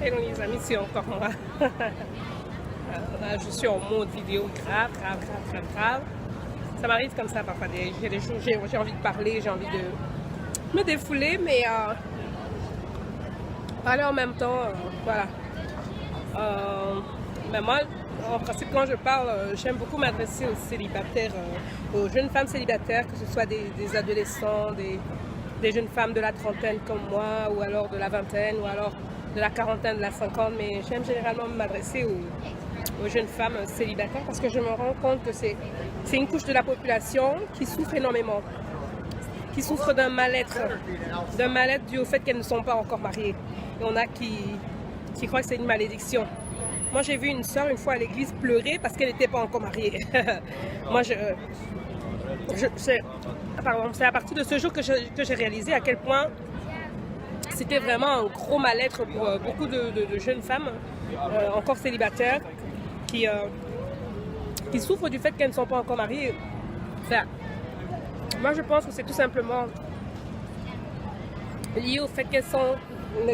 Hello les amis, c'est encore moi. Là, je suis en mode vidéo grave. Ça m'arrive comme ça parfois. J'ai des jours, j'ai envie de parler, j'ai envie de me défouler, mais parler en même temps, voilà. Mais moi, en principe, quand je parle, j'aime beaucoup m'adresser aux célibataires, aux jeunes femmes célibataires, que ce soit des adolescents, des jeunes femmes de la trentaine comme moi, ou alors de la vingtaine, ou alors de la quarantaine, de la cinquante, mais j'aime généralement m'adresser aux jeunes femmes célibataires parce que je me rends compte que c'est une couche de la population qui souffre énormément, qui souffre d'un mal-être dû au fait qu'elles ne sont pas encore mariées. Et on a qui croient que c'est une malédiction. Moi, j'ai vu une sœur une fois à l'église pleurer parce qu'elle n'était pas encore mariée. Moi, c'est à partir de ce jour que j'ai réalisé à quel point c'était vraiment un gros mal-être pour beaucoup de jeunes femmes encore célibataires qui souffrent du fait qu'elles ne sont pas encore mariées. Enfin, moi, je pense que c'est tout simplement lié au fait qu'elles sont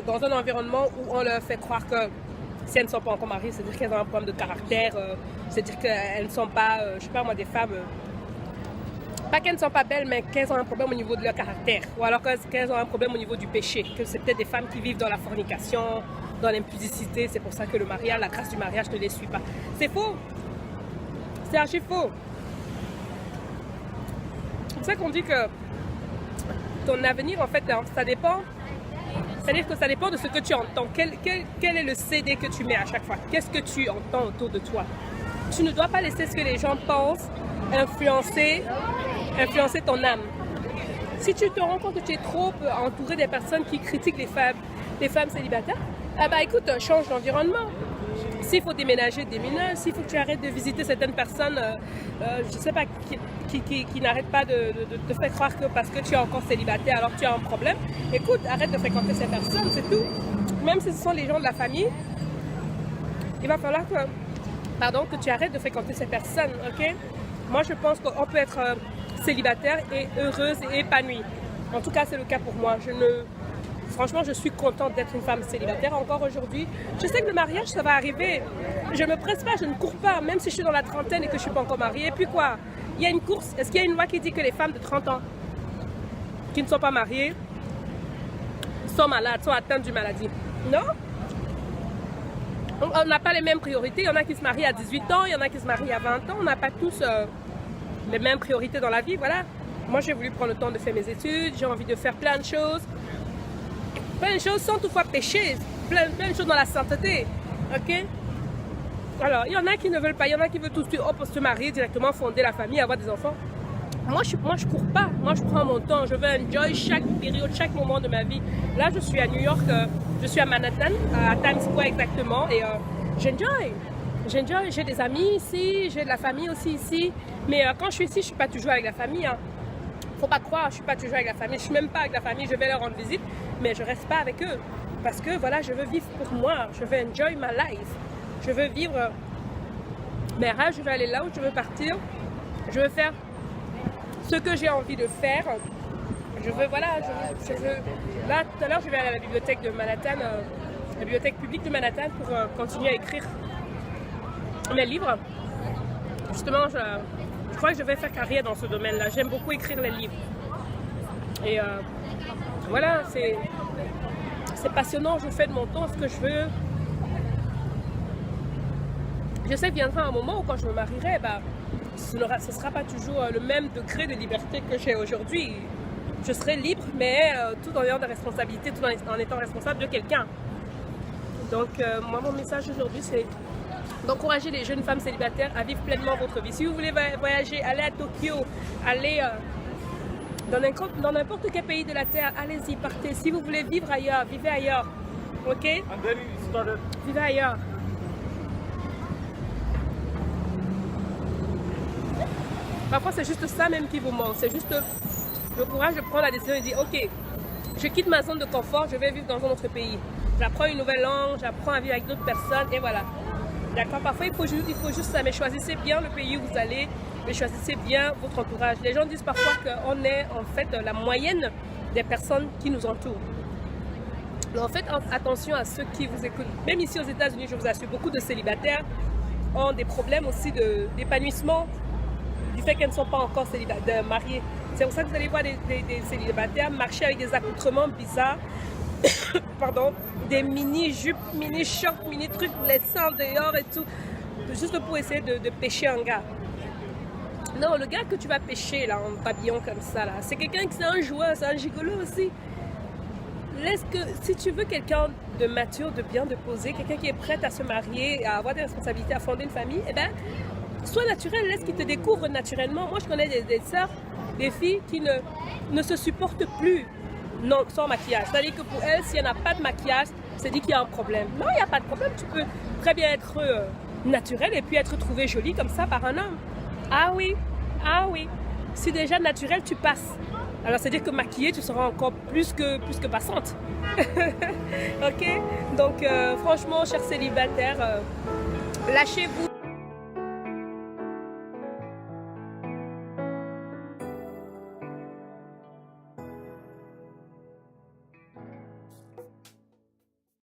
dans un environnement où on leur fait croire que si elles ne sont pas encore mariées, c'est-à-dire qu'elles ont un problème de caractère, c'est-à-dire qu'elles ne sont pas, je sais pas moi, des femmes, pas qu'elles ne sont pas belles, mais qu'elles ont un problème au niveau de leur caractère, ou alors qu'elles ont un problème au niveau du péché, que c'est peut-être des femmes qui vivent dans la fornication, dans l'impudicité, c'est pour ça que le mariage, la grâce du mariage ne les suit pas. C'est faux, c'est archi faux. C'est pour ça qu'on dit que ton avenir, en fait, ça dépend. C'est-à-dire que ça dépend de ce que tu entends. Quel est le CD que tu mets à chaque fois? Qu'est-ce que tu entends autour de toi? Tu ne dois pas laisser ce que les gens pensent influencer ton âme. Si tu te rends compte que tu es trop entouré des personnes qui critiquent les femmes célibataires, écoute, change d'environnement. S'il faut déménager, déménage. S'il faut que tu arrêtes de visiter certaines personnes, je ne sais pas, qui n'arrêtent pas de te faire croire que parce que tu es encore célibataire, alors tu as un problème. Écoute, arrête de fréquenter ces personnes, c'est tout. Même si ce sont les gens de la famille, il va falloir que tu arrêtes de fréquenter ces personnes, ok? Moi, je pense qu'on peut être célibataire et heureuse et épanouie. En tout cas, c'est le cas pour moi. Franchement, je suis contente d'être une femme célibataire encore aujourd'hui. Je sais que le mariage, ça va arriver. Je ne me presse pas, je ne cours pas, même si je suis dans la trentaine et que je ne suis pas encore mariée. Et puis quoi? Il y a une course. Est-ce qu'il y a une loi qui dit que les femmes de 30 ans qui ne sont pas mariées sont malades, sont atteintes d'une maladie? Non? On n'a pas les mêmes priorités. Il y en a qui se marient à 18 ans, il y en a qui se marient à 20 ans. On n'a pas tous les mêmes priorités dans la vie, voilà. Moi, j'ai voulu prendre le temps de faire mes études. J'ai envie de faire plein de choses. Plein de choses sans toutefois pécher, plein de choses dans la sainteté, ok? Alors, il y en a qui ne veulent pas, il y en a qui veulent tout de suite se marier directement, fonder la famille, avoir des enfants. Moi, je cours pas, moi je prends mon temps, je veux enjoy chaque période, chaque moment de ma vie. Là, je suis à New York, je suis à Manhattan, à Times Square exactement, et j'enjoy, j'ai des amis ici, j'ai de la famille aussi ici, mais quand je suis ici, je suis pas toujours avec la famille, hein. Faut pas croire, je suis pas toujours avec la famille, je suis même pas avec la famille, je vais leur rendre visite, mais je reste pas avec eux. Parce que voilà, je veux vivre pour moi, je veux enjoy my life. Je veux vivre mes rêves, je veux aller là où je veux partir. Je veux faire ce que j'ai envie de faire. Je veux, voilà, je veux... Là, tout à l'heure, je vais aller à la bibliothèque de Manhattan, la bibliothèque publique de Manhattan pour continuer à écrire mes livres. Justement, je crois que je vais faire carrière dans ce domaine-là. J'aime beaucoup écrire les livres. Et voilà, c'est passionnant. Je fais de mon temps ce que je veux. Je sais qu'il viendra un moment où quand je me marierai, ce ne sera pas toujours le même degré de liberté que j'ai aujourd'hui. Je serai libre, mais tout en ayant des responsabilités, tout en étant responsable de quelqu'un. Donc, moi, mon message aujourd'hui, c'est d'encourager les jeunes femmes célibataires à vivre pleinement votre vie. Si vous voulez voyager, aller à Tokyo, aller dans n'importe quel pays de la Terre, allez-y, partez. Si vous voulez vivre ailleurs, vivez ailleurs. Ok? Vivez ailleurs. Parfois, c'est juste ça même qui vous manque. C'est juste le courage de prendre la décision et de dire, ok, je quitte ma zone de confort, je vais vivre dans un autre pays. J'apprends une nouvelle langue, j'apprends à vivre avec d'autres personnes, et voilà. D'accord? Parfois, il faut juste ça, mais choisissez bien le pays où vous allez, mais choisissez bien votre entourage. Les gens disent parfois qu'on est en fait la moyenne des personnes qui nous entourent. Donc faites attention à ceux qui vous écoutent. Même ici aux États-Unis, je vous assure, beaucoup de célibataires ont des problèmes aussi d'épanouissement du fait qu'elles ne sont pas encore mariées. C'est pour ça que vous allez voir des célibataires marcher avec des accoutrements bizarres, pardon, des mini-jupes, mini-shorts, mini-trucs, les seins dehors et tout, juste pour essayer de pêcher un gars. Non, le gars que tu vas pêcher là, en papillon comme ça, là, c'est quelqu'un qui est un joueur, c'est un gigolo aussi. Si tu veux quelqu'un de mature, de bien, de posé, quelqu'un qui est prêt à se marier, à avoir des responsabilités, à fonder une famille, eh ben, sois naturel, laisse qu'il te découvre naturellement. Moi, je connais des sœurs, des filles qui ne se supportent plus sans maquillage. C'est-à-dire que pour elles, s'il n'y en a pas de maquillage, c'est dit qu'il y a un problème. Non, il n'y a pas de problème. Tu peux très bien être naturel et puis être trouvé jolie comme ça par un homme. Ah oui, ah oui. Si déjà naturel, tu passes. Alors, c'est-à-dire que maquillée, tu seras encore plus que passante. Ok? Donc, franchement, chers célibataires, lâchez-vous.